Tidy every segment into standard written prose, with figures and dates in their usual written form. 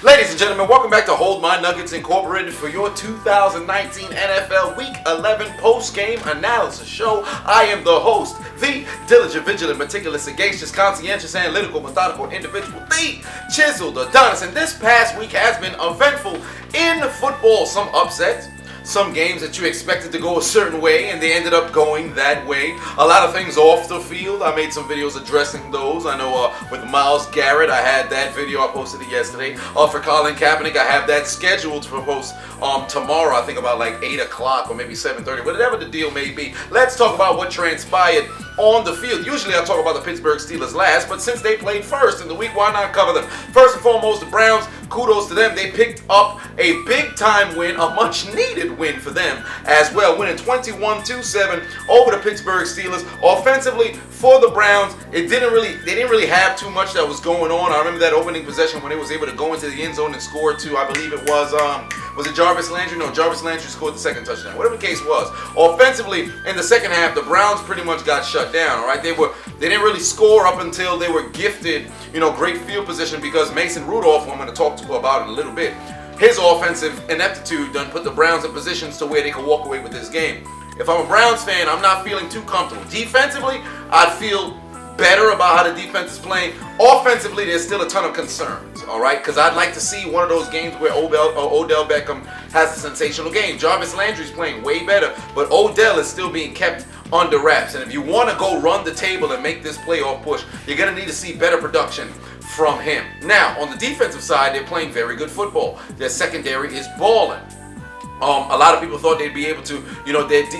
Ladies and gentlemen, welcome back to Hold My Nuggets Incorporated for your 2019 NFL Week 11 post-game analysis show. I am the host, the diligent, vigilant, meticulous, sagacious, conscientious, analytical, methodical individual, the Chiseled Adonis. And this past week has been eventful in football. Some upsets, some games that you expected to go a certain way and they ended up going that way. A lot of things off the field. I made some videos addressing those. I know with Myles Garrett, I had that video. I posted it yesterday. For Colin Kaepernick, I have that scheduled for post tomorrow. I think about like 8 o'clock or maybe 7:30, whatever the deal may be. Let's talk about what transpired on the field. Usually I talk about the Pittsburgh Steelers last, but since they played first in the week, why not cover them? First and foremost, the Browns, kudos to them. They picked up a big-time win, a much-needed win for them as well, winning 21-7 over the Pittsburgh Steelers. Offensively, for the Browns, they didn't really have too much that was going on. I remember that opening possession when they was able to go into the end zone and score two. I believe it was it Jarvis Landry? No, Jarvis Landry scored the second touchdown. Whatever the case was. Offensively, in the second half, the Browns pretty much got shut down. All right, they didn't really score up until they were gifted, great field position because Mason Rudolph, who I'm going to talk about in a little bit, his offensive ineptitude done put the Browns in positions to where they could walk away with this game. If I'm a Browns fan, I'm not feeling too comfortable. Defensively, I'd feel better about how the defense is playing. Offensively, there's still a ton of concerns, all right? Because I'd like to see one of those games where Odell Beckham has a sensational game. Jarvis Landry's playing way better, but Odell is still being kept under wraps. And if you want to go run the table and make this playoff push, you're going to need to see better production from him. Now, on the defensive side, they're playing very good football. Their secondary is balling. A lot of people thought they'd be able to,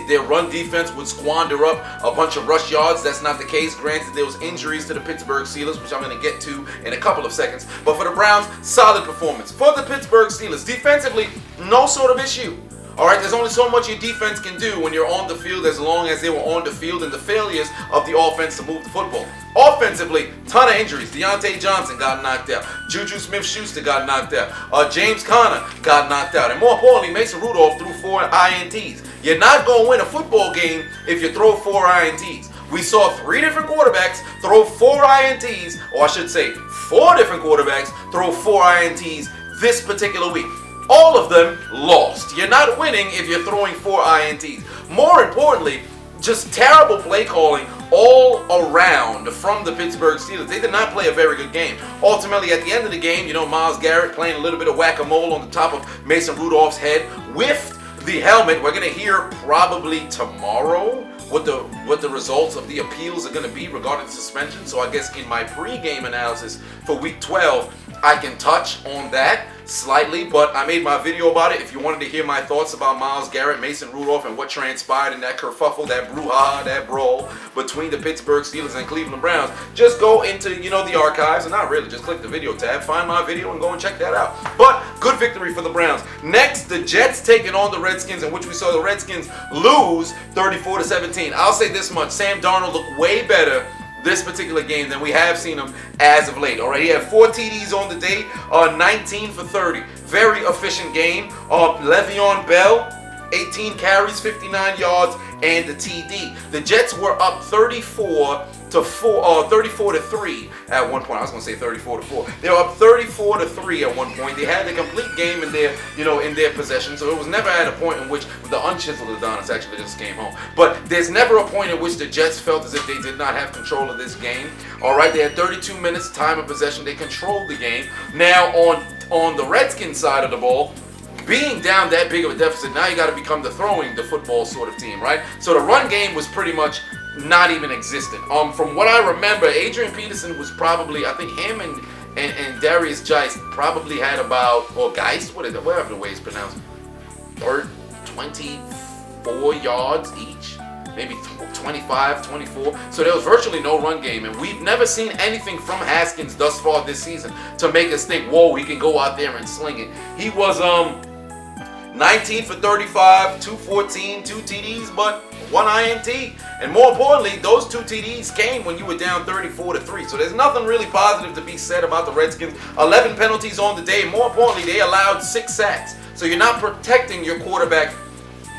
their run defense would squander up a bunch of rush yards. That's not the case. Granted, there was injuries to the Pittsburgh Steelers, which I'm going to get to in a couple of seconds. But for the Browns, solid performance. For the Pittsburgh Steelers, defensively, no sort of issue. All right, there's only so much your defense can do when you're on the field as long as they were on the field and the failures of the offense to move the football. Offensively, ton of injuries. Deontay Johnson got knocked out. Juju Smith-Schuster got knocked out. James Conner got knocked out. And more importantly, Mason Rudolph threw 4 INTs. You're not going to win a football game if you throw 4 INTs. We saw 3 different quarterbacks throw 4 INTs, or I should say 4 different quarterbacks throw 4 INTs this particular week. All of them lost. You're not winning if you're throwing 4 INTs. More importantly, just terrible play calling all around from the Pittsburgh Steelers. They did not play a very good game. Ultimately, at the end of the game, Myles Garrett playing a little bit of whack-a-mole on the top of Mason Rudolph's head whiffed the helmet. We're going to hear probably tomorrow what the results of the appeals are going to be regarding suspension. So I guess in my pre-game analysis for Week 12, I can touch on that slightly, but I made my video about it. If you wanted to hear my thoughts about Myles Garrett, Mason Rudolph, and what transpired in that kerfuffle, that brouhaha, that brawl between the Pittsburgh Steelers and Cleveland Browns, just go into, the archives, and not really, just click the video tab, find my video, and go and check that out. But good victory for the Browns. Next, the Jets taking on the Redskins, in which we saw the Redskins lose 34-17. I'll say this much, Sam Darnold looked way better this particular game than we have seen him as of late. All right, he had 4 TDs on the day, 19 for 30. Very efficient game. Le'Veon Bell, 18 carries, 59 yards, and the TD. The Jets were up 34 to 3 at one point. I was going to say 34 to 4. They were up 34 to 3 at one point. They had the complete game in their possession. So it was never at a point in which the unchiseled Adonis actually just came home. But there's never a point in which the Jets felt as if they did not have control of this game. All right, they had 32 minutes time of possession. They controlled the game. Now on the Redskins side of the ball, being down that big of a deficit, now you got to become the throwing the football sort of team, right? So the run game was pretty much not even existent. From what I remember, Adrian Peterson was probably, I think him and Darius Geist probably had about, or Geist, whatever the way it's pronounced, 24 yards each, maybe 25, 24. So there was virtually no run game, and we've never seen anything from Haskins thus far this season to make us think, whoa, he can go out there and sling it. He was 19 for 35, 214, 2 TDs, but 1 INT. And more importantly, those 2 TDs came when you were down 34 to 3. So there's nothing really positive to be said about the Redskins. 11 penalties on the day. More importantly, they allowed 6 sacks. So you're not protecting your quarterback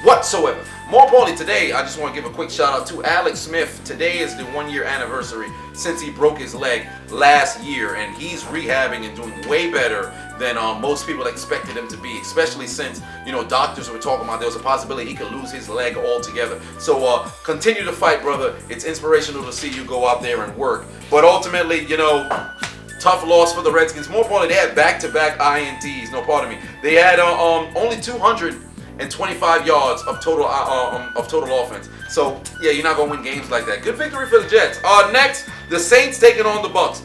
whatsoever. More importantly, today, I just want to give a quick shout out to Alex Smith. Today is the 1-year anniversary since he broke his leg last year, and he's rehabbing and doing way better than most people expected him to be, especially since, doctors were talking about there was a possibility he could lose his leg altogether. So continue to fight, brother. It's inspirational to see you go out there and work. But ultimately, tough loss for the Redskins. More importantly, they had back-to-back INTs. No, pardon me. They had only 225 yards of total offense. So yeah, you're not gonna win games like that. Good victory for the Jets. Next, the Saints taking on the Bucs.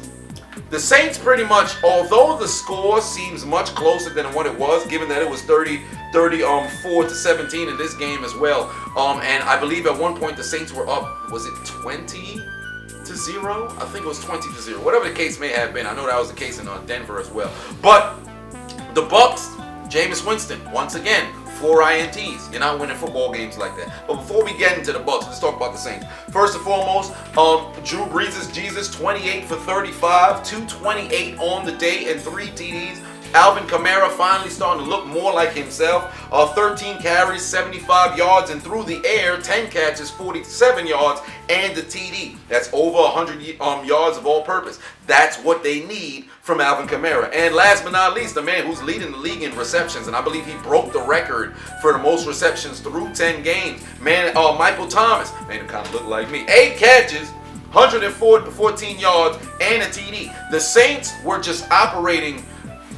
The Saints pretty much, although the score seems much closer than what it was, given that it was 34-17 in this game as well. And I believe at one point the Saints were up, was it 20-0? I think it was 20-0. Whatever the case may have been. I know that was the case in Denver as well. But the Bucs, Jameis Winston, once again, 4 INTs. You're not winning football games like that. But before we get into the Bucs, let's talk about the Saints. First and foremost, Drew Brees' Jesus, 28 for 35, 228 on the day and 3 TDs. Alvin Kamara finally starting to look more like himself. 13 carries, 75 yards, and through the air, 10 catches, 47 yards, and the TD. That's over 100 yards of all-purpose. That's what they need from Alvin Kamara. And last but not least, the man who's leading the league in receptions, and I believe he broke the record for the most receptions through 10 games. Man, Michael Thomas, man, it kind of looked like me. 8 catches, 114 yards, and a TD. The Saints were just operating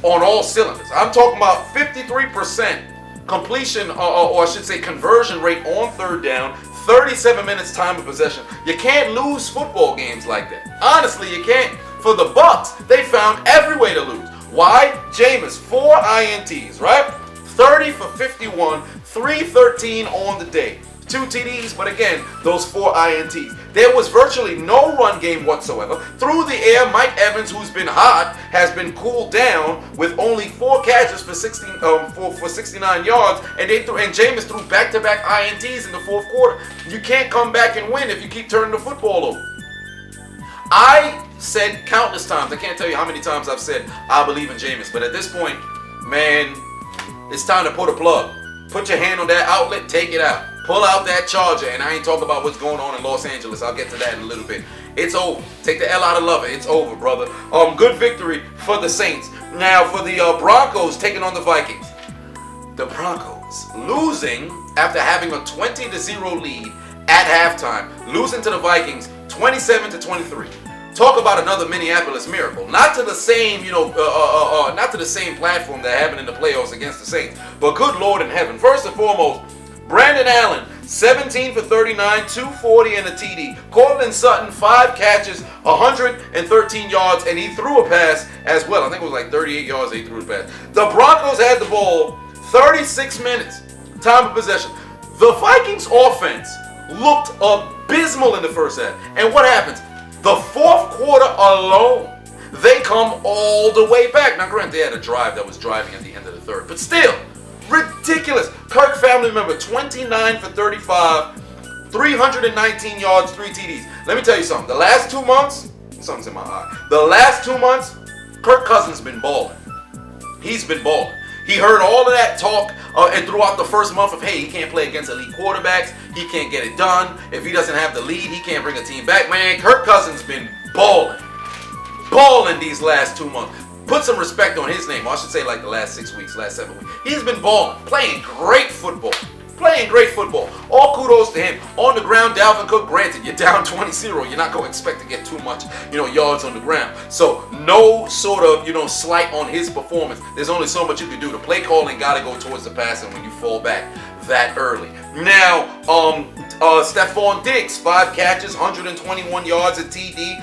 on all cylinders. I'm talking about 53% completion, or I should say conversion rate on third down, 37 minutes time of possession. You can't lose football games like that. Honestly, you can't. For the Bucs, they found every way to lose. Why? Jameis, 4 INTs, right? 30 for 51, 313 on the day. 2 TDs, but again, those 4 INTs. There was virtually no run game whatsoever. Through the air, Mike Evans, who's been hot, has been cooled down with only 4 catches for 69 yards, and Jameis threw back-to-back INTs in the fourth quarter. You can't come back and win if you keep turning the football over. I said countless times, I can't tell you how many times I've said I believe in Jameis, but at this point, man, it's time to pull the plug. Put your hand on that outlet, take it out. Pull out that charger, and I ain't talking about what's going on in Los Angeles. I'll get to that in a little bit. It's over. Take the L out of love it. It's over, brother. Good victory for the Saints. Now for the Broncos taking on the Vikings. The Broncos losing after having a 20-0 lead at halftime, losing to the Vikings 27-23. Talk about another Minneapolis miracle. Not to the same, not to the same platform that happened in the playoffs against the Saints, but good Lord in heaven. First and foremost, Brandon Allen, 17 for 39, 240 and a TD. Cortland Sutton, 5 catches, 113 yards, and he threw a pass as well. I think it was like 38 yards that he threw a pass. The Broncos had the ball 36 minutes, time of possession. The Vikings offense looked abysmal in the first half. And what happens? The fourth quarter alone, they come all the way back. Now, granted, they had a drive that was driving at the end of the third, but still, ridiculous. Kirk family member, 29 for 35, 319 yards, 3 TDs. Let me tell you something. The last 2 months, something's in my eye. The last 2 months, Kirk Cousins been balling. He's been balling. He heard all of that talk and throughout the first month of, hey, he can't play against elite quarterbacks. He can't get it done. If he doesn't have the lead, he can't bring a team back. Man, Kirk Cousins been balling. Balling these last 2 months. Put some respect on his name. I should say like the last 6 weeks, last 7 weeks. He's been balling, playing great football. Playing great football. All kudos to him. On the ground, Dalvin Cook, granted, you're down 20-0. You're not going to expect to get too much, yards on the ground. So no sort of, slight on his performance. There's only so much you can do. The play calling got to go towards the passing when you fall back that early. Now, Stephon Diggs, 5 catches, 121 yards at TD.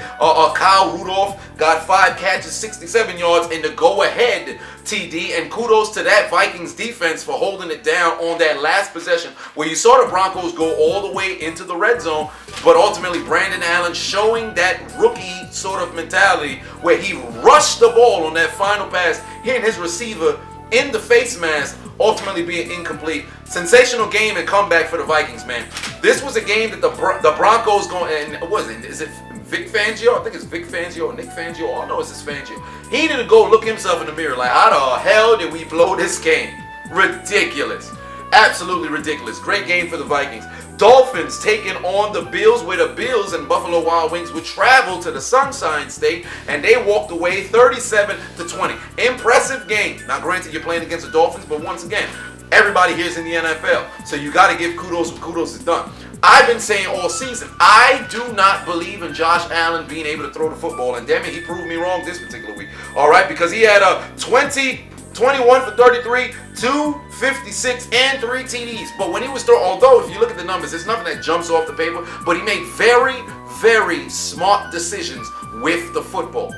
Kyle Rudolph got 5 catches, 67 yards in the go-ahead TD. And kudos to that Vikings defense for holding it down on that last possession where you saw the Broncos go all the way into the red zone. But ultimately, Brandon Allen showing that rookie sort of mentality where he rushed the ball on that final pass, hitting his receiver in the face mask, ultimately being incomplete. Sensational game and comeback for the Vikings, man. This was a game that the Broncos going, and what is it Vic Fangio? I think it's Vic Fangio or Nick Fangio. All I know is it's Fangio. He needed to go look himself in the mirror like, how the hell did we blow this game? Ridiculous. Absolutely ridiculous. Great game for the Vikings. Dolphins taking on the Bills, where the Bills and Buffalo Wild Wings would travel to the Sunshine State, and they walked away 37-20. Impressive game. Now, granted, you're playing against the Dolphins, but once again, everybody here is in the NFL, so you got to give kudos when kudos is done. I've been saying all season, I do not believe in Josh Allen being able to throw the football, and damn it, he proved me wrong this particular week. All right, because he had a 21 for 33, 256, and 3 TDs. But when he was throwing, although if you look at the numbers, there's nothing that jumps off the paper, but he made very, very smart decisions with the football.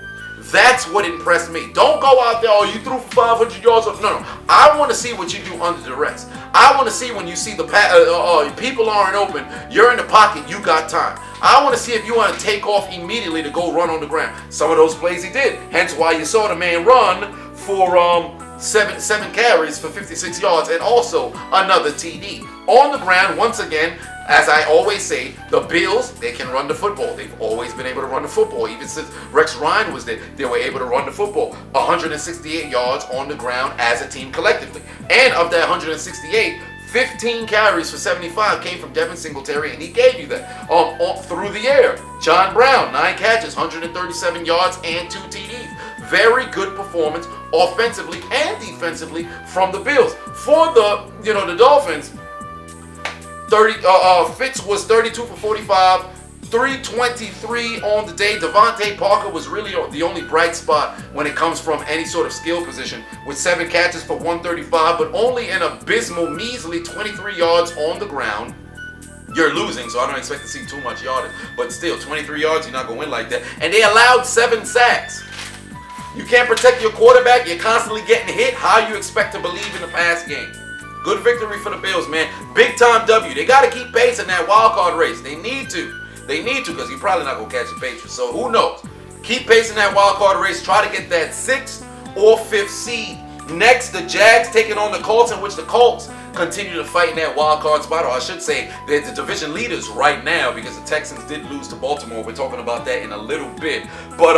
That's what impressed me. Don't go out there, oh, you threw for 500 yards. No. I want to see what you do under duress. I want to see when you see the people aren't open, you're in the pocket, you got time. I want to see if you want to take off immediately to go run on the ground. Some of those plays he did. Hence why you saw the man run for seven carries for 56 yards and also another TD. On the ground, once again, as I always say, the Bills, they can run the football. They've always been able to run the football. Even since Rex Ryan was there, they were able to run the football. 168 yards on the ground as a team collectively. And of that 168, 15 carries for 75 came from Devin Singletary, and he gave you that through the air. John Brown, 9 catches, 137 yards, and 2 TDs. Very good performance offensively and defensively from the Bills. For the Dolphins, Fitz was 32 for 45, 323 on the day. Devontae Parker was really the only bright spot when it comes from any sort of skill position, with 7 catches for 135, but only an abysmal, measly 23 yards on the ground. You're losing, so I don't expect to see too much yardage. But still, 23 yards, you're not going to win like that. And they allowed 7 sacks. You can't protect your quarterback. You're constantly getting hit. How you expect to believe in the pass game? Good victory for the Bills, man. Big time W. They got to keep pace in that wild card race. They need to. They need to, because you're probably not going to catch the Patriots. So who knows? Keep pace in that wild card race. Try to get that 6th or 5th seed. Next, the Jags taking on the Colts, in which the Colts continue to fight in that wild card spot. Or I should say, they're the division leaders right now, because the Texans did lose to Baltimore. We're talking about that in a little bit. But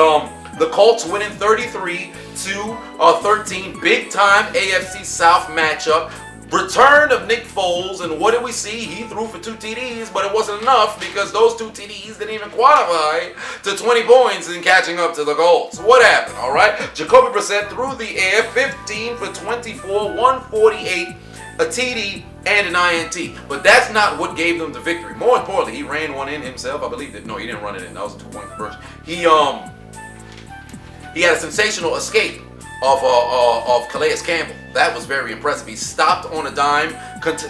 the Colts winning 33-13. Big time AFC South matchup. Return of Nick Foles, and what did we see? He threw for 2 TDs, but it wasn't enough, because those 2 TDs didn't even qualify to 20 points in catching up to the Colts. What happened, all right? Jacoby Brissett threw the air, 15 for 24, 148, a TD, and an INT. But that's not what gave them the victory. More importantly, he ran one in himself. I believe that. No, he didn't run it in. That was a 2-point conversion. He had a sensational escape of Calais Campbell. That was very impressive. He stopped on a dime,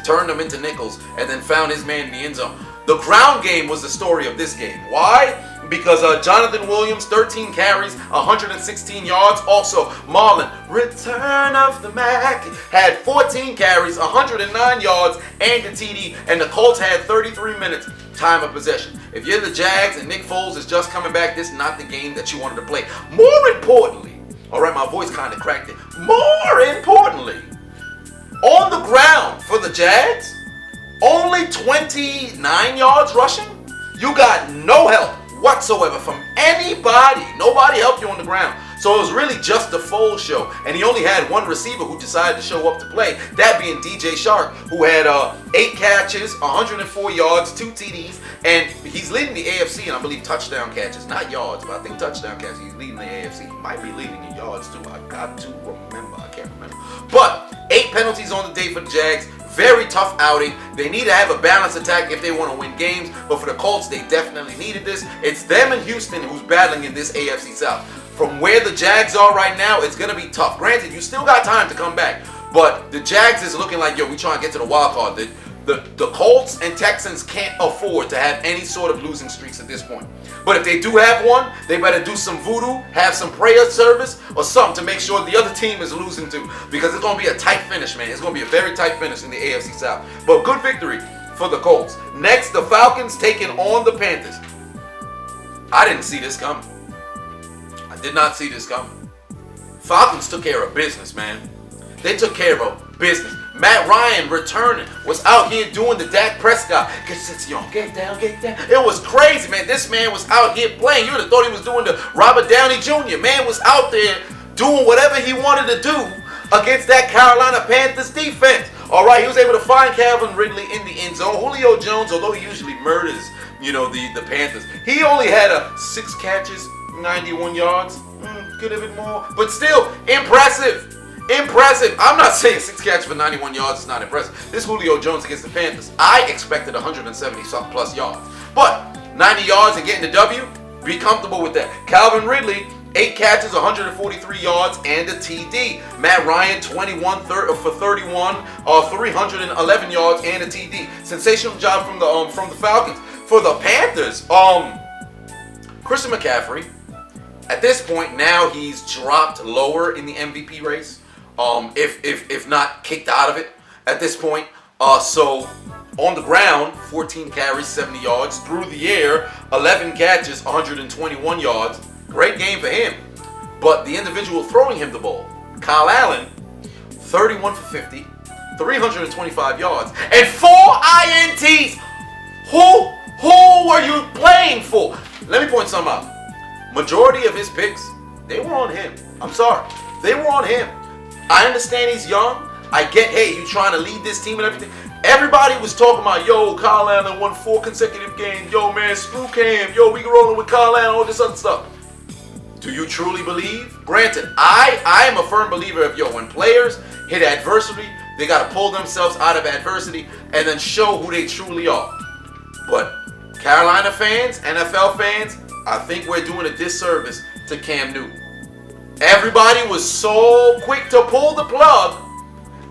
turned them into nickels, and then found his man in the end zone. The ground game was the story of this game. Why? Because Jonathan Williams, 13 carries, 116 yards. Also, Marlon, return of the Mac, had 14 carries, 109 yards, and a TD. And the Colts had 33 minutes time of possession. If you're the Jags and Nick Foles is just coming back, this is not the game that you wanted to play. More importantly, all right, my voice kind of cracked it. More importantly, on the ground for the Jags, only 29 yards rushing. You got no help whatsoever from anybody. Nobody helped you on the ground. So it was really just the Foles show. And he only had one receiver who decided to show up to play, that being DJ Shark, who had 8 catches, 104 yards, 2 TDs, and he's leading the AFC in, I believe, touchdown catches. Not yards, but I think touchdown catches. He's leading the AFC. He might be leading in yards, too. I got to remember. I can't remember. But 8 penalties on the day for the Jags. Very tough outing. They need to have a balanced attack if they want to win games. But for the Colts, they definitely needed this. It's them and Houston who's battling in this AFC South. From where the Jags are right now, it's going to be tough. Granted, you still got time to come back. But the Jags is looking like, yo, we trying to get to the wild card. The Colts and Texans can't afford to have any sort of losing streaks at this point. But if they do have one, they better do some voodoo, have some prayer service, or something to make sure the other team is losing too. Because it's going to be a tight finish, man. It's going to be a very tight finish in the AFC South. But good victory for the Colts. Next, the Falcons taking on the Panthers. I didn't see this coming. I did not see this coming. Falcons took care of business, man. They took care of business. Matt Ryan returning, was out here doing the Dak Prescott. Get down. It was crazy, man. This man was out here playing. You would have thought he was doing the Robert Downey Jr. Man was out there doing whatever he wanted to do against that Carolina Panthers defense. All right, he was able to find Calvin Ridley in the end zone. Julio Jones, although he usually murders, the Panthers, he only had 6 catches, 91 yards. Could have been more, but still impressive. Impressive. I'm not saying 6 catches for 91 yards is not impressive. This Julio Jones against the Panthers, I expected 170-something plus yards. But 90 yards and getting the W, be comfortable with that. Calvin Ridley, 8 catches, 143 yards, and a TD. Matt Ryan, 21 for 31, 311 yards, and a TD. Sensational job from the Falcons. For the Panthers, Christian McCaffrey, at this point now he's dropped lower in the MVP race. If not kicked out of it at this point. So on the ground, 14 carries, 70 yards. Through the air, 11 catches, 121 yards. Great game for him. But the individual throwing him the ball, Kyle Allen, 31 for 50, 325 yards, and 4 INTs. Who are you playing for? Let me point some out. Majority of his picks, they were on him. I'm sorry. They were on him. I understand he's young. I get, hey, you trying to lead this team and everything. Everybody was talking about, yo, Kyle Allen won 4 consecutive games. Yo, man, screw Cam. Yo, we rolling with Kyle Allen, all this other stuff. Do you truly believe? Granted, I am a firm believer of, when players hit adversity, they got to pull themselves out of adversity and then show who they truly are. But Carolina fans, NFL fans, I think we're doing a disservice to Cam Newton. Everybody was so quick to pull the plug,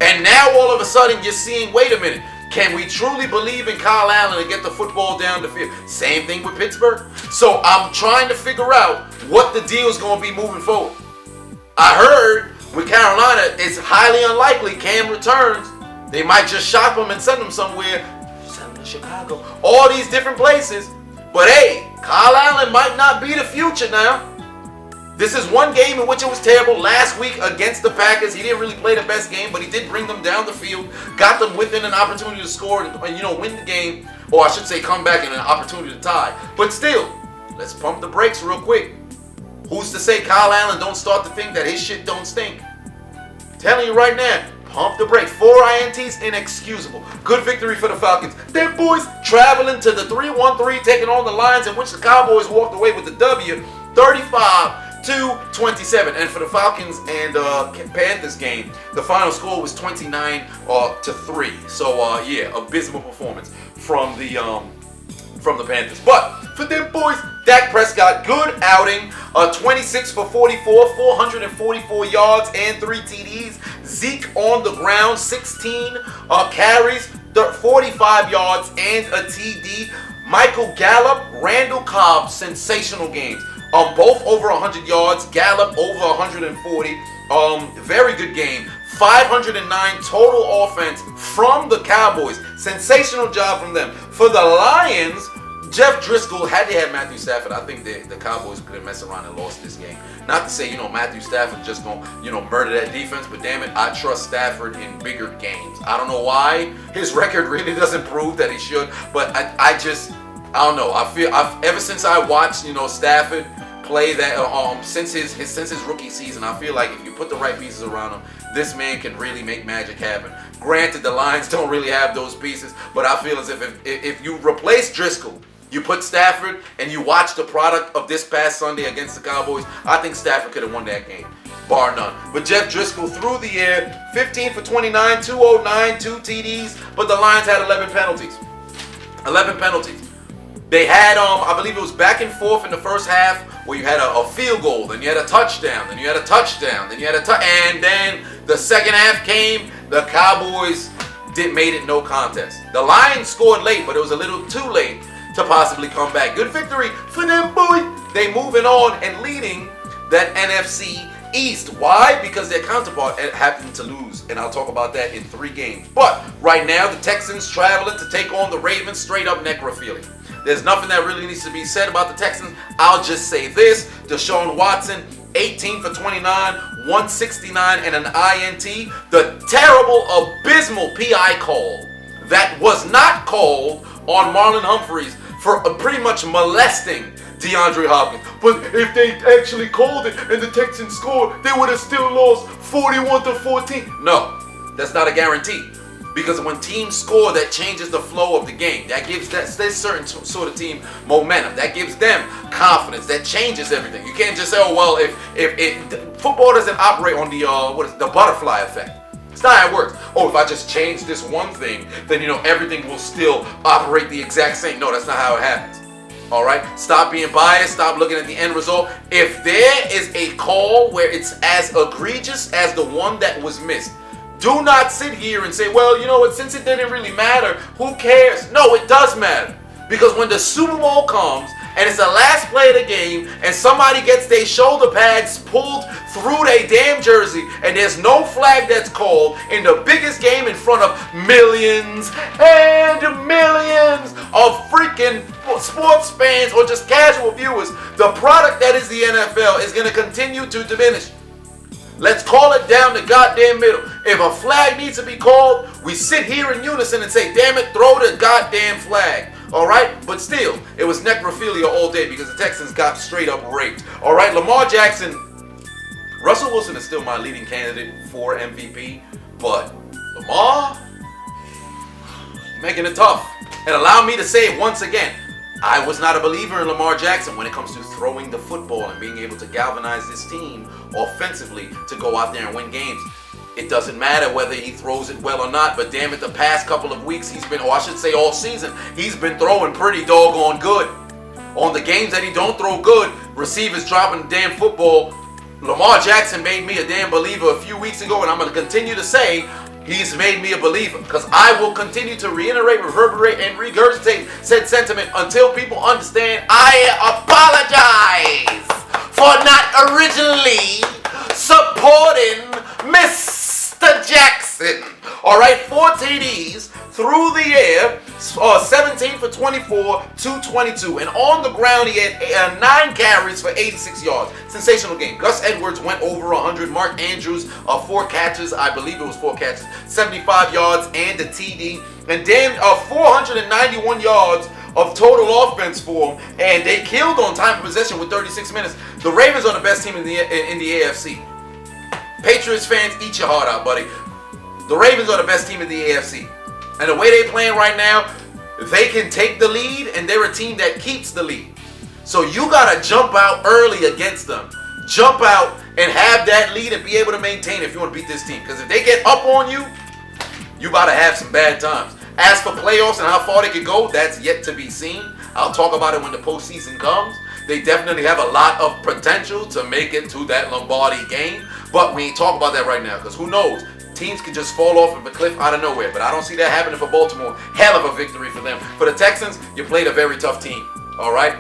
and now all of a sudden you're seeing, wait a minute, can we truly believe in Kyle Allen to get the football down the field? Same thing with Pittsburgh. So I'm trying to figure out what the deal is going to be moving forward. I heard with Carolina, it's highly unlikely Cam returns. They might just shop him and send him somewhere. Send him to Chicago. All these different places. But hey, Kyle Allen might not be the future now. This is one game in which it was terrible. Last week against the Packers, he didn't really play the best game, but he did bring them down the field, got them within an opportunity to score and win the game, or I should say come back and an opportunity to tie. But still, let's pump the brakes real quick. Who's to say Kyle Allen don't start to think that his shit don't stink? Telling you right now, pump the brakes. 4 INTs, inexcusable. Good victory for the Falcons. Them boys traveling to the 3-1-3, taking on the Lions, in which the Cowboys walked away with the W, 35-27. And for the Falcons and Panthers game, the final score was 29-3. So abysmal performance from the Panthers. But for them boys, Dak Prescott, good outing. 26 for 44, 444 yards and 3 TDs. Zeke on the ground, 16 carries, 45 yards and a TD. Michael Gallup, Randall Cobb, sensational games. Both over 100 yards. Gallup over 140. Very good game. 509 total offense from the Cowboys. Sensational job from them. For the Lions, Jeff Driscoll, had they had Matthew Stafford, I think the Cowboys could have messed around and lost this game. Not to say, Matthew Stafford just going to, murder that defense, but damn it, I trust Stafford in bigger games. I don't know why his record really doesn't prove that he should, but I don't know. I feel ever since I watched, Stafford play that since his rookie season, I feel like if you put the right pieces around him, this man can really make magic happen. Granted, the Lions don't really have those pieces, but I feel as if you replace Driscoll, you put Stafford, and you watch the product of this past Sunday against the Cowboys, I think Stafford could have won that game, bar none. But Jeff Driscoll through the air, 15 for 29, 209, 2 TDs, but the Lions had 11 penalties. 11 penalties. They had, I believe it was back and forth in the first half where you had a field goal, then you had a touchdown, then you had a touchdown, then you had and then the second half came, the Cowboys made it no contest. The Lions scored late, but it was a little too late to possibly come back. Good victory for them, boy. They moving on and leading that NFC East. Why? Because their counterpart happened to lose, and I'll talk about that in 3 games. But right now, the Texans traveling to take on the Ravens, straight up necrophilia. There's nothing that really needs to be said about the Texans. I'll just say this. Deshaun Watson, 18 for 29, 169 and an INT. The terrible, abysmal PI call that was not called on Marlon Humphreys for pretty much molesting DeAndre Hopkins. But if they actually called it and the Texans scored, they would have still lost 41-14. No, that's not a guarantee. Because when teams score, that changes the flow of the game. That gives this certain sort of team momentum. That gives them confidence. That changes everything. You can't just say, oh, well, if football doesn't operate on the butterfly effect. It's not how it works. Oh, if I just change this one thing, then, everything will still operate the exact same. No, that's not how it happens. All right? Stop being biased. Stop looking at the end result. If there is a call where it's as egregious as the one that was missed, do not sit here and say, well, you know what, since it didn't really matter, who cares? No, it does matter. Because when the Super Bowl comes and it's the last play of the game and somebody gets their shoulder pads pulled through their damn jersey and there's no flag that's called in the biggest game in front of millions and millions of freaking sports fans or just casual viewers, the product that is the NFL is going to continue to diminish. Let's call it down the goddamn middle. If a flag needs to be called, we sit here in unison and say, damn it, throw the goddamn flag. All right? But still, it was necrophilia all day because the Texans got straight up raped. All right? Lamar Jackson, Russell Wilson is still my leading candidate for MVP. But Lamar, making it tough. And allow me to say it once again. I was not a believer in Lamar Jackson when it comes to throwing the football and being able to galvanize this team offensively to go out there and win games. It doesn't matter whether he throws it well or not, but damn it, the past couple of weeks he's been, or I should say all season, he's been throwing pretty doggone good. On the games that he don't throw good, receivers dropping the damn football. Lamar Jackson made me a damn believer a few weeks ago, and I'm going to continue to say he's made me a believer, because I will continue to reiterate, reverberate, and regurgitate said sentiment until people understand I apologize for not originally supporting Mr. Jackson. All right, 4 TDs through the air, 17 for 24, 222. And on the ground, he had 9 carries for 86 yards. Sensational game. Gus Edwards went over 100. Mark Andrews, 4 catches. I believe it was 4 catches. 75 yards and a TD. And damn, 491 yards of total offense for him. And they killed on time of possession with 36 minutes. The Ravens are the best team in the AFC. Patriots fans, eat your heart out, buddy. The Ravens are the best team in the AFC. And the way they're playing right now, they can take the lead, and they're a team that keeps the lead. So you got to jump out early against them. Jump out and have that lead and be able to maintain it if you want to beat this team. Because if they get up on you, you about to have some bad times. As for playoffs and how far they can go, that's yet to be seen. I'll talk about it when the postseason comes. They definitely have a lot of potential to make it to that Lombardi game. But we ain't talking about that right now, because who knows? Teams can just fall off of a cliff out of nowhere. But I don't see that happening for Baltimore. Hell of a victory for them. For the Texans, you played a very tough team. All right?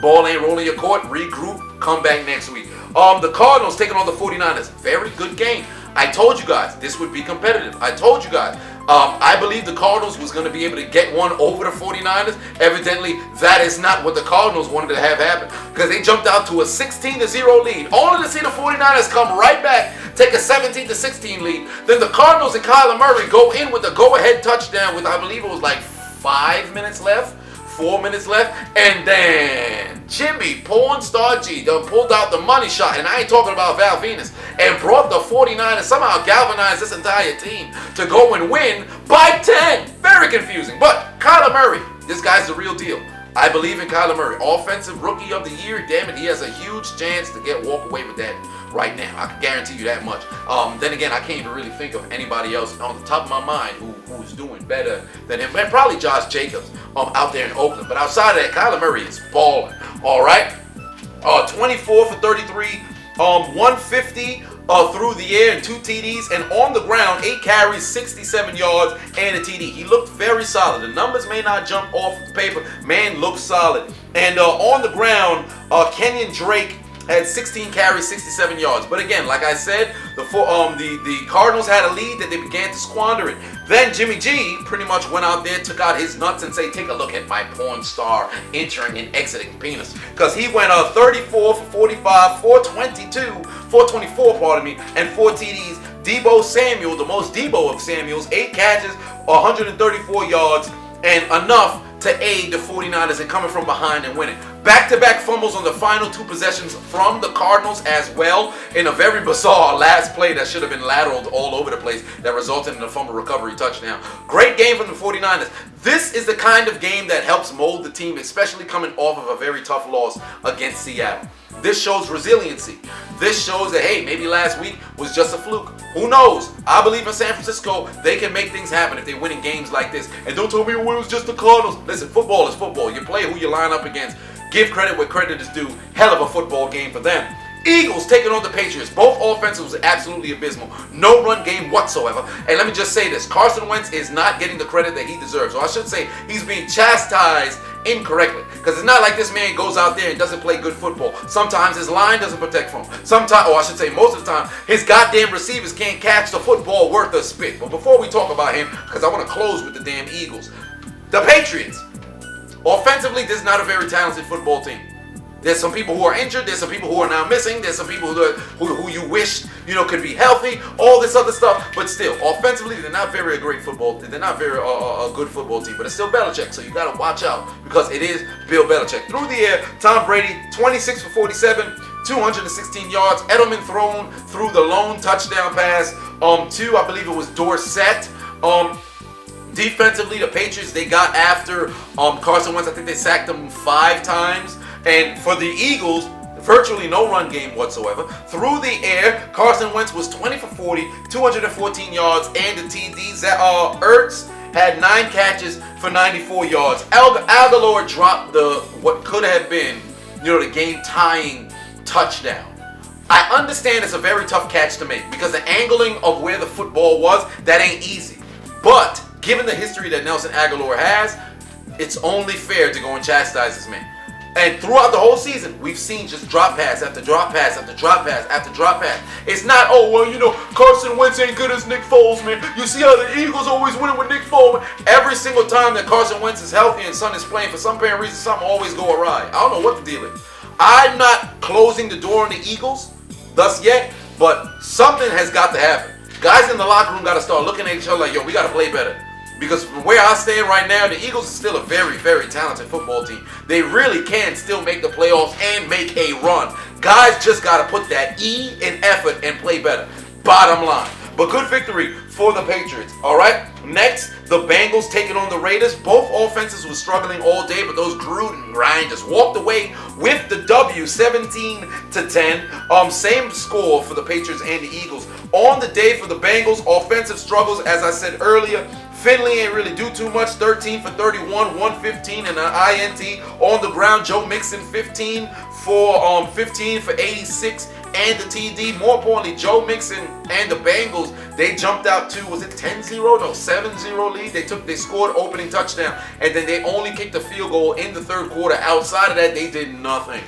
Ball ain't rolling your court. Regroup. Come back next week. The Cardinals taking on the 49ers. Very good game. I told you guys this would be competitive. I told you guys. I believe the Cardinals was going to be able to get one over the 49ers. Evidently, that is not what the Cardinals wanted to have happen, because they jumped out to a 16-0 lead, only to see the 49ers come right back, take a 17-16 lead. Then the Cardinals and Kyler Murray go in with a go-ahead touchdown with, I believe it was like 5 minutes left. 4 minutes left, and then Jimmy Porn Star G done pulled out the money shot, and I ain't talking about Val Venus, and brought the 49ers, somehow galvanized this entire team to go and win by 10. Very confusing, but Kyler Murray, this guy's the real deal. I believe in Kyler Murray. Offensive Rookie of the Year, damn it, he has a huge chance to walk away with that right now. I can guarantee you that much. Then again, I can't even really think of anybody else on the top of my mind who's doing better than him. And probably Josh Jacobs out there in Oakland. But outside of that, Kyler Murray is balling. All right? 24 for 33, 150 through the air and 2 TDs. And on the ground, 8 carries, 67 yards, and a TD. He looked very solid. The numbers may not jump off the paper. Man looked solid. And on the ground, Kenyon Drake had 16 carries, 67 yards. But again, like I said, the Cardinals had a lead that they began to squander it. Then Jimmy G pretty much went out there, took out his nuts and said, take a look at my porn star entering and exiting penis. Because he went 34 for 45, 424, pardon me, and 4 TDs. Debo Samuel, the most Debo of Samuels, 8 catches, 134 yards, and enough to aid the 49ers in coming from behind and winning. Back-to-back fumbles on the final 2 possessions from the Cardinals as well, in a very bizarre last play that should have been lateraled all over the place that resulted in a fumble recovery touchdown. Great game from the 49ers. This is the kind of game that helps mold the team, especially coming off of a very tough loss against Seattle. This shows resiliency. This shows that, hey, maybe last week was just a fluke. Who knows? I believe in San Francisco, they can make things happen if they win in games like this. And don't tell me it was just the Cardinals. Listen, football is football. You play who you line up against. Give credit where credit is due. Hell of a football game for them. Eagles taking on the Patriots. Both offenses was absolutely abysmal. No run game whatsoever. And let me just say this. Carson Wentz is not getting the credit that he deserves. Or I should say he's being chastised incorrectly. Because it's not like this man goes out there and doesn't play good football. Sometimes his line doesn't protect for him. Sometimes, or I should say most of the time, his goddamn receivers can't catch the football worth a spit. But before we talk about him, because I want to close with the damn Eagles. The Patriots. Offensively, this is not a very talented football team. There's some people who are injured. There's some people who are now missing. There's some people who you wish, could be healthy. All this other stuff. But still, offensively, they're not very a great football. They're not very a good football team. But it's still Belichick, so you got to watch out because it is Bill Belichick. Through the air, Tom Brady, 26 for 47, 216 yards. Edelman thrown through the lone touchdown pass to, I believe it was Dorsett. Defensively, the Patriots, they got after Carson Wentz. I think they sacked him 5 times. And for the Eagles, virtually no run game whatsoever. Through the air, Carson Wentz was 20 for 40, 214 yards, and a TD. Ertz had 9 catches for 94 yards. Aguilar dropped what could have been, the game-tying touchdown. I understand it's a very tough catch to make because the angling of where the football was, that ain't easy. But given the history that Nelson Aguilar has, it's only fair to go and chastise this man. And throughout the whole season, we've seen just drop pass after drop pass after drop pass after drop pass. It's not, Carson Wentz ain't good as Nick Foles, man. You see how the Eagles always win with Nick Foles? Every single time that Carson Wentz is healthy and Son is playing, for some apparent reason, something always go awry. I don't know what the deal is. I'm not closing the door on the Eagles thus yet, but something has got to happen. Guys in the locker room got to start looking at each other like, we got to play better. Because from where I stand right now, the Eagles are still a very, very talented football team. They really can still make the playoffs and make a run. Guys just got to put that E in effort and play better. Bottom line. But good victory for the Patriots. All right. Next, the Bengals taking on the Raiders. Both offenses were struggling all day, but those Gruden grinders walked away with the W, 17-10. Same score for the Patriots and the Eagles. On the day for the Bengals, offensive struggles, as I said earlier. Finley ain't really do too much. 13 for 31, 115 and an INT. On the ground, Joe Mixon 15 for 86 and the TD. More importantly, Joe Mixon and the Bengals, they jumped out to, was it 10-0? No, 7-0 lead. They scored opening touchdown, and then they only kicked a field goal in the third quarter. Outside of that, they did nothing.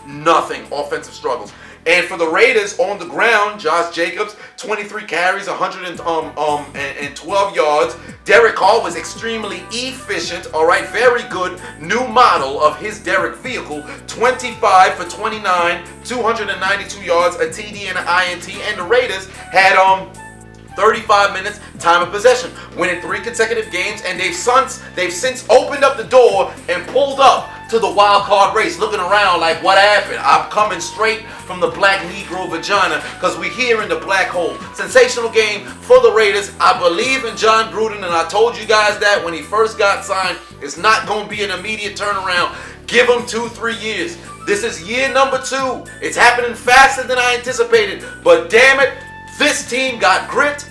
Nothing. Offensive struggles. And for the Raiders, on the ground, Josh Jacobs, 23 carries, 112 yards. Derek Carr was extremely efficient, all right, very good new model of his Derek vehicle, 25 for 29, 292 yards, a TD and an INT, and the Raiders had 35 minutes time of possession, winning 3 consecutive games, and they've since opened up the door and pulled up to the wild card race, looking around like, what happened? I'm coming straight from the black Negro vagina because we're here in the black hole. Sensational game for the Raiders. I believe in John Gruden, and I told you guys that when he first got signed. It's not going to be an immediate turnaround. Give him 2-3 years. This is year number 2. It's happening faster than I anticipated, but damn it, this team got grit.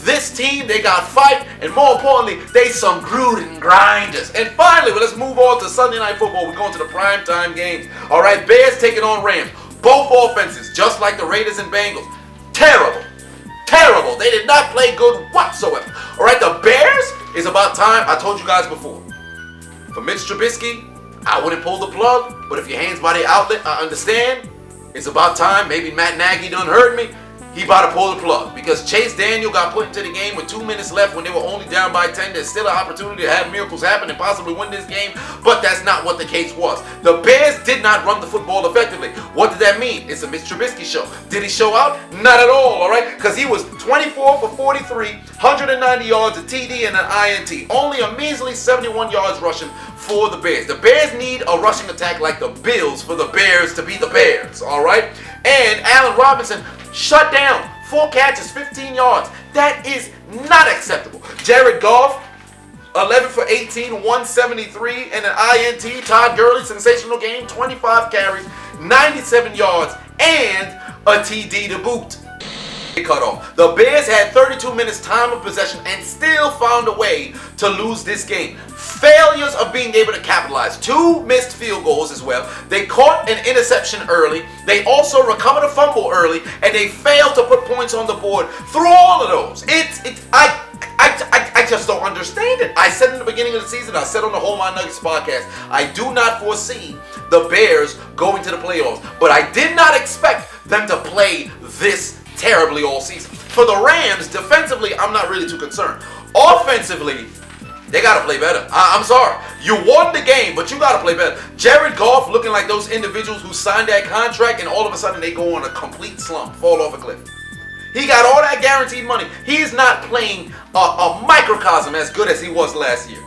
This team, they got fight, and more importantly, they some Gruden grinders. And finally, let's move on to Sunday Night Football. We're going to the primetime games. All right, Bears taking on Rams. Both offenses, just like the Raiders and Bengals, terrible. Terrible. They did not play good whatsoever. All right, the Bears, is about time. I told you guys before. For Mitch Trubisky, I wouldn't pull the plug, but if your hands by the outlet, I understand. It's about time. Maybe Matt Nagy done heard me. he about to pull the plug because Chase Daniel got put into the game with 2 minutes left when they were only down by 10. There's still an opportunity to have miracles happen and possibly win this game, but that's not what the case was. The Bears did not run the football effectively. What did that mean? It's a Mitch Trubisky show. Did he show out? Not at all right? Because he was 24 for 43, 190 yards, a TD, and an INT. Only a measly 71 yards rushing for the Bears. The Bears need a rushing attack like the Bills for the Bears to be the Bears, all right? And Allen Robinson shut down. 4 catches, 15 yards. That is not acceptable. Jared Goff, 11 for 18, 173, and an INT. Todd Gurley, sensational game, 25 carries, 97 yards, and a TD to boot. Cut off. The Bears had 32 minutes time of possession and still found a way to lose this game. Failures of being able to capitalize. 2 missed field goals as well. They caught an interception early. They also recovered a fumble early, and they failed to put points on the board through all of those. I just don't understand it. I said in the beginning of the season, I said on the Hold My Nuggets podcast, I do not foresee the Bears going to the playoffs, but I did not expect them to play this terribly all season. For the Rams, defensively, I'm not really too concerned. Offensively, they got to play better. I'm sorry. You won the game, but you got to play better. Jared Goff looking like those individuals who signed that contract and all of a sudden they go on a complete slump, fall off a cliff. He got all that guaranteed money. He's not playing a microcosm as good as he was last year.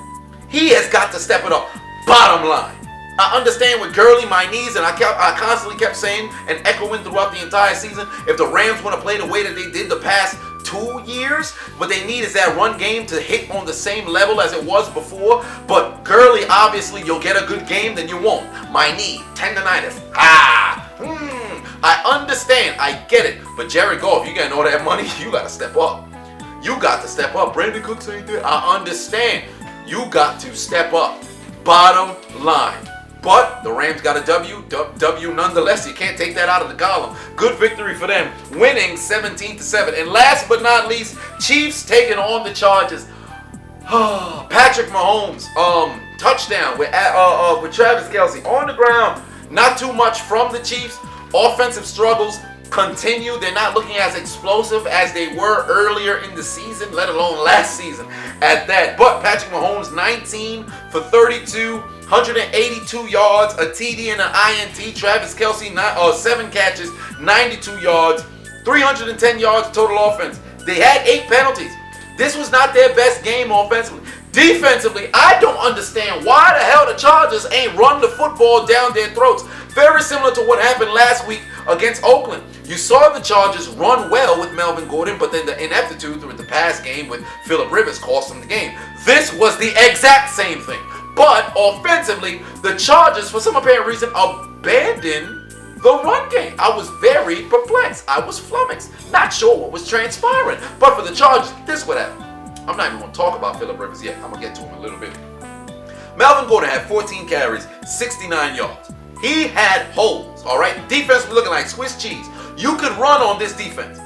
He has got to step it up. Bottom line. I understand with Gurley, my knees, and I constantly kept saying and echoing throughout the entire season, if the Rams want to play the way that they did the past 2 years, what they need is that run game to hit on the same level as it was before. But Gurley, obviously, you'll get a good game, then you won't. My knee, tendonitis. I understand. I get it. But Jared Goff, you getting all that money, you got to step up. You got to step up. Brandon Cooks ain't there. I understand. You got to step up. Bottom line. But the Rams got a W nonetheless. You can't take that out of the column. Good victory for them, winning 17-7. And last but not least, Chiefs taking on the Chargers. Patrick Mahomes, touchdown with Travis Kelce on the ground. Not too much from the Chiefs. Offensive struggles continue. They're not looking as explosive as they were earlier in the season, let alone last season at that. But Patrick Mahomes, 19 for 32, 182 yards, a TD and an INT. Travis Kelce, 7 catches, 92 yards, 310 yards total offense. They had 8 penalties. This was not their best game offensively. Defensively, I don't understand why the hell the Chargers ain't run the football down their throats. Very similar to what happened last week against Oakland. You saw the Chargers run well with Melvin Gordon, but then the ineptitude through the pass game with Phillip Rivers cost them the game. This was the exact same thing. But offensively, the Chargers, for some apparent reason, abandoned the run game. I was very perplexed. I was flummoxed. Not sure what was transpiring. But for the Chargers, this would happen. I'm not even going to talk about Phillip Rivers yet. I'm going to get to him in a little bit. Melvin Gordon had 14 carries, 69 yards. He had holes, all right? Defense was looking like Swiss cheese. You could run on this defense.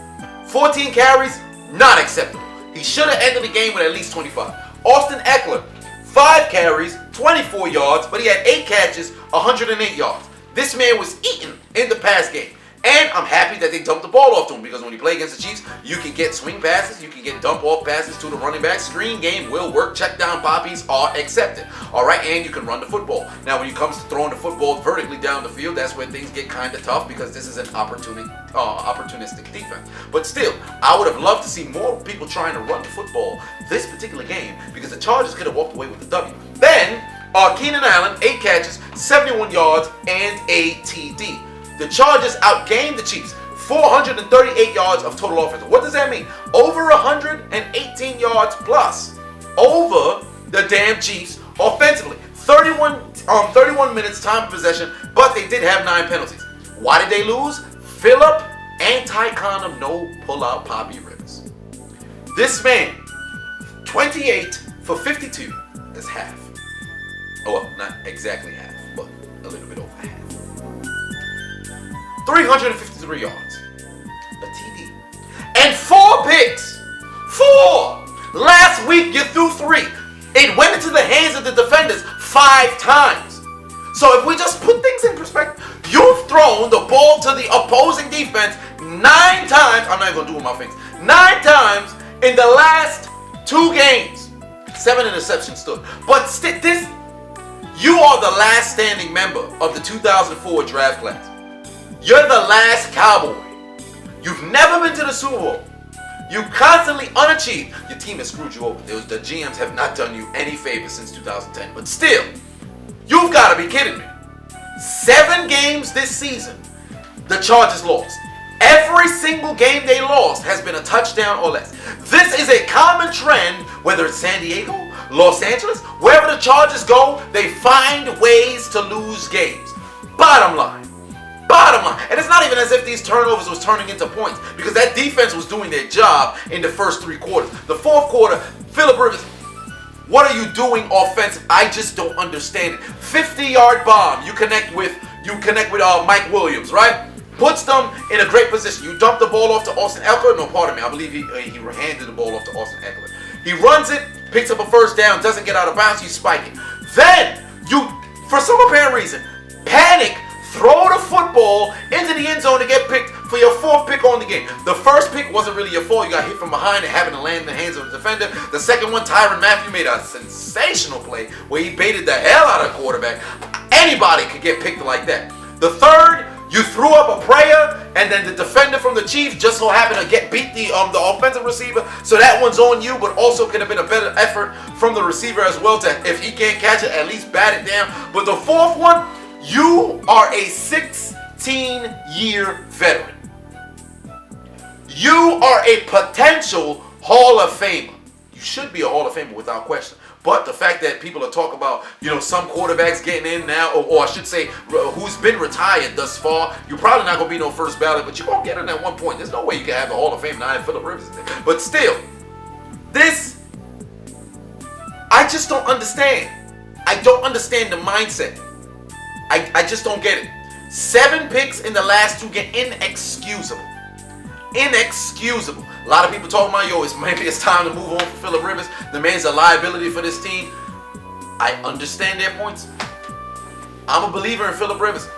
14 carries, not acceptable. He should have ended the game with at least 25. Austin Eckler, 5 carries, 24 yards, but he had 8 catches, 108 yards. This man was eaten in the pass game. And I'm happy that they dumped the ball off to him because when you play against the Chiefs, you can get swing passes, you can get dump off passes to the running back. Screen game will work. Check down poppies are accepted. All right, and you can run the football. Now, when it comes to throwing the football vertically down the field, that's where things get kind of tough because this is an opportunistic defense. But still, I would have loved to see more people trying to run the football this particular game because the Chargers could have walked away with the W. Then, Keenan Allen, 8 catches, 71 yards, and a TD. The Chargers outgained the Chiefs, 438 yards of total offense. What does that mean? Over 118 yards plus over the damn Chiefs offensively. 31 minutes time of possession, but they did have 9 penalties. Why did they lose? Phillip anti-condom no pull-out Poppy Rivers. This man, 28 for 52, that's half. Oh, well, not exactly half, but a little bit over half. 353 yards, a TD, and 4 picks. 4! Last week you threw 3. It went into the hands of the defenders 5 times. So if we just put things in perspective, you've thrown the ball to the opposing defense 9 9 times, I'm not even going to do it with my fingers, 9 times in the last 2 games. 7 interceptions stood. But this, you are the last standing member of the 2004 draft class. You're the last Cowboy. You've never been to the Super Bowl. You constantly unachieved. Your team has screwed you over. The GMs have not done you any favors since 2010. But still, you've got to be kidding me. 7 games this season, the Chargers lost. Every single game they lost has been a touchdown or less. This is a common trend, whether it's San Diego, Los Angeles, wherever the Chargers go, they find ways to lose games. Bottom line. And it's not even as if these turnovers was turning into points, because that defense was doing their job in the first 3 quarters. The 4th quarter, Phillip Rivers, what are you doing offensive? I just don't understand it. 50-yard bomb. You connect with Mike Williams, right? Puts them in a great position. You dump the ball off to Austin Eckler. No, pardon me. I believe he handed the ball off to Austin Eckler. He runs it, picks up a first down, doesn't get out of bounds. You spike it. Then you, for some apparent reason, panic. Throw the football into the end zone to get picked for your 4th pick on the game. The first pick wasn't really your fault. You got hit from behind and having to land in the hands of the defender. The second one, Tyrann Mathieu made a sensational play where he baited the hell out of the quarterback. Anybody could get picked like that. The third, you threw up a prayer, and then the defender from the Chiefs just so happened to beat the offensive receiver. So that one's on you, but also could have been a better effort from the receiver as well to, if he can't catch it, at least bat it down. But the 4th one, you are a 16-year veteran. You are a potential Hall of Famer. You should be a Hall of Famer without question. But the fact that people are talking about, some quarterbacks getting in now, or I should say, who's been retired thus far, you're probably not going to be no first ballot, but you're going to get in at one point. There's no way you can have the Hall of Fame and I have Phillip Rivers in there. But still, I just don't understand. I don't understand the mindset. I just don't get it. 7 picks in the last 2 games. Inexcusable. Inexcusable. A lot of people talking about, maybe it's time to move on for Phillip Rivers. The man's a liability for this team. I understand their points. I'm a believer in Phillip Rivers,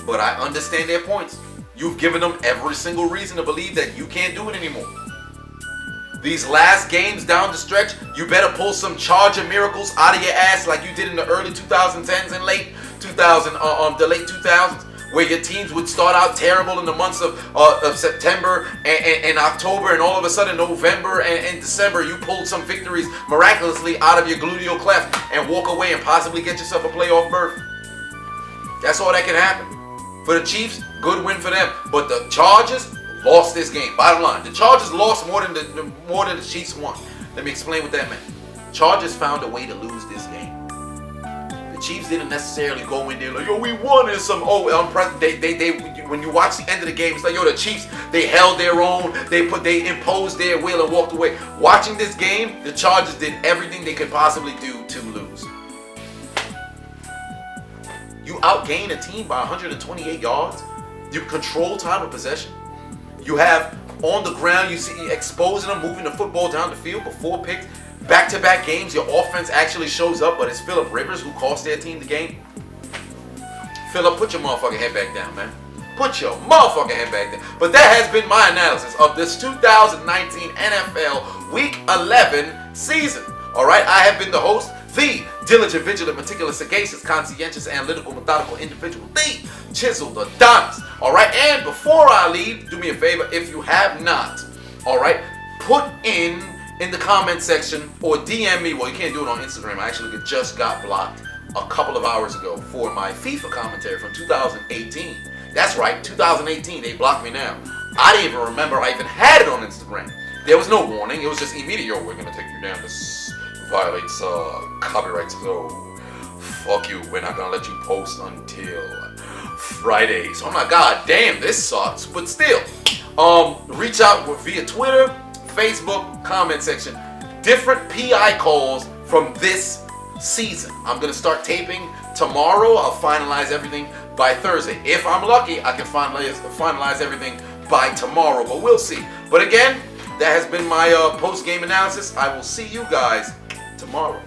but I understand their points. You've given them every single reason to believe that you can't do it anymore. These last games down the stretch, you better pull some Charger miracles out of your ass like you did in the early 2010s and late 2000s, where your teams would start out terrible in the months of September and October, and all of a sudden November and December, you pulled some victories miraculously out of your gluteal cleft and walk away and possibly get yourself a playoff berth. That's all that can happen. For the Chiefs, good win for them. But the Chargers lost this game. Bottom line, the Chargers lost more than the Chiefs won. Let me explain what that meant. Chargers found a way to lose this game. The Chiefs didn't necessarily go in there like, we won in some when you watch the end of the game, it's like, the Chiefs, they held their own, they imposed their will and walked away. Watching this game, the Chargers did everything they could possibly do to lose. You outgain a team by 128 yards. You control time of possession. You have on the ground, you see exposing them, moving the football down the field with 4 picks. Back-to-back games, your offense actually shows up, but it's Phillip Rivers who cost their team the game. Phillip, put your motherfucking head back down, man. Put your motherfucking head back down. But that has been my analysis of this 2019 NFL Week 11 season. All right, I have been the host, the diligent, vigilant, meticulous, sagacious, conscientious, analytical, methodical individual, the Chiseled Adonis. All right, and before I leave, do me a favor, if you have not, all right, put in the comment section or DM me. Well, you can't do it on Instagram. I actually just got blocked a couple of hours ago for my FIFA commentary from 2018. That's right, 2018. They blocked me now. I didn't even remember I even had it on Instagram. There was no warning. It was just immediate. We're going to take you down. This violates copyright. So, fuck you. We're not going to let you post until Friday. So I'm like, God damn, this sucks. But still, reach out via Twitter, Facebook, comment section. Different PI calls from this season. I'm going to start taping tomorrow. I'll finalize everything by Thursday. If I'm lucky, I can finalize everything by tomorrow, but we'll see. But again, that has been my post-game analysis. I will see you guys tomorrow.